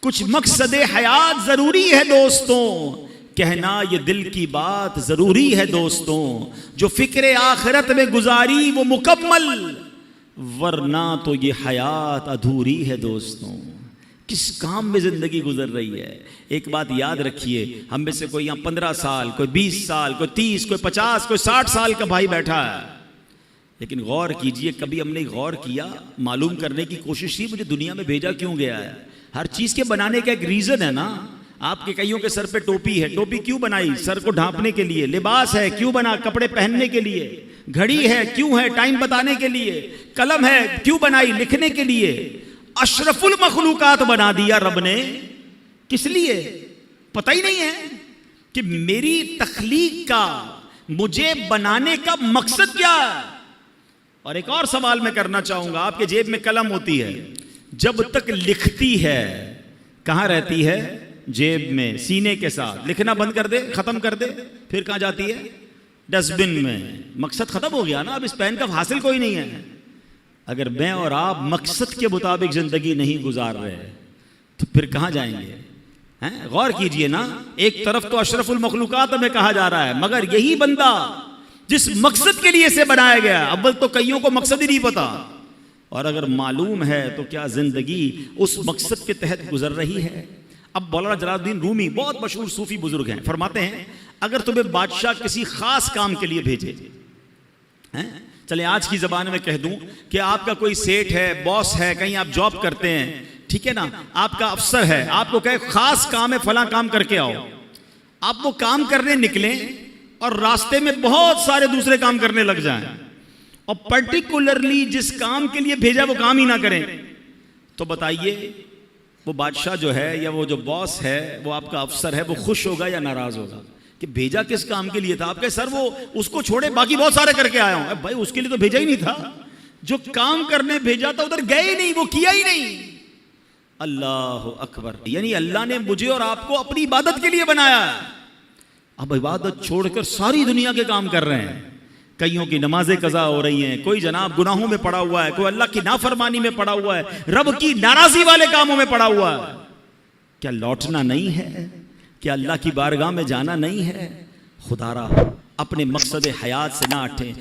کچھ مقصد حیات ضروری ہے دوستوں، کہنا یہ دل کی بات ضروری ہے دوستوں، جو فکر آخرت میں گزاری وہ مکمل، ورنہ تو یہ حیات ادھوری ہے دوستوں۔ کس کام میں زندگی گزر رہی ہے؟ ایک بات یاد رکھیے، ہم میں سے کوئی یہاں 15 سال، کوئی 20 سال، کوئی 30، کوئی 50، کوئی 60 سال کا بھائی بیٹھا ہے، لیکن غور کیجئے، کبھی ہم نے غور کیا، معلوم کرنے کی کوشش کی مجھے دنیا میں بھیجا کیوں گیا ہے؟ ہر چیز کے بنانے کا ایک ریزن ہے نا۔ آپ کے کئیوں کے سر پہ ٹوپی ہے، ٹوپی کیوں بنائی؟ سر کو ڈھانپنے کے لیے۔ لباس ہے، کیوں بنا؟ کپڑے پہننے کے لیے۔ گھڑی ہے، کیوں ہے؟ ٹائم بتانے کے لیے۔ قلم ہے، کیوں بنائی؟ لکھنے کے لیے۔ اشرف المخلوقات بنا دیا رب نے، کس لیے؟ پتہ ہی نہیں ہے کہ میری تخلیق کا، مجھے بنانے کا مقصد کیا ہے۔ اور ایک اور سوال میں کرنا چاہوں گا، آپ کے جیب میں قلم ہوتی ہے، جب تک لکھتی ہے کہاں رہتی ہے؟ جیب میں، سینے کے ساتھ۔ لکھنا بند کر دے، ختم کر دے، پھر کہاں جاتی ہے؟ ڈسٹ بن میں۔ مقصد ختم ہو گیا نا، اب اس پین کا حاصل کوئی نہیں ہے۔ اگر میں اور آپ مقصد کے مطابق زندگی نہیں گزار رہے تو پھر کہاں جائیں گے؟ غور کیجئے نا، ایک طرف تو اشرف المخلوقات ہمیں کہا جا رہا ہے، مگر یہی بندہ جس مقصد کے لیے سے بنایا گیا، اول تو کئیوں کو مقصد ہی نہیں پتا، اور اگر معلوم ہے تو کیا زندگی اس مقصد کے تحت گزر رہی ہے؟ اب مولانا جلال الدین رومی بہت مشہور صوفی بزرگ ہیں، فرماتے ہیں اگر تمہیں بادشاہ کسی خاص کام کے لیے بھیجے، چلیں آج کی زبان میں کہہ دوں کہ آپ کا کوئی سیٹ ہے، باس ہے، کہیں آپ جاب کرتے ہیں، ٹھیک ہے نا، آپ کا افسر ہے، آپ کو کہے خاص کام ہے، فلاں کام کر کے آؤ، آپ وہ کام کرنے نکلیں اور راستے میں بہت سارے دوسرے کام کرنے لگ جائیں، اور پرٹیکولرلی جس کام کے لیے بھیجا وہ کام ہی نہ کریں، تو بتائیے وہ بادشاہ جو ہے یا وہ جو باس ہے، وہ آپ کا افسر ہے، وہ خوش ہوگا یا ناراض ہوگا؟ کہ بھیجا کس کام کے لیے تھا؟ آپ کہے سر وہ اس کو چھوڑے باقی بہت سارے کر کے آیا ہوں۔ بھائی اس کے لیے تو بھیجا ہی نہیں تھا، جو کام کرنے بھیجا تھا ادھر گئے ہی نہیں، وہ کیا ہی نہیں۔ اللہ اکبر، یعنی اللہ نے مجھے اور آپ کو اپنی عبادت کے لیے بنایا ہے، اب عبادت چھوڑ کر ساری دنیا کے کام کر رہے ہیں۔ کئیوں کی نمازیں قضا ہو رہی ہیں، کوئی جناب گناہوں میں پڑا ہوا ہے، کوئی اللہ کی نافرمانی میں پڑا ہوا ہے، رب کی ناراضی والے کاموں میں پڑا ہوا ہے۔ کیا لوٹنا نہیں ہے؟ کیا اللہ کی بارگاہ میں جانا نہیں ہے؟ خدا را اپنے مقصد حیات سے نہ ہٹیں۔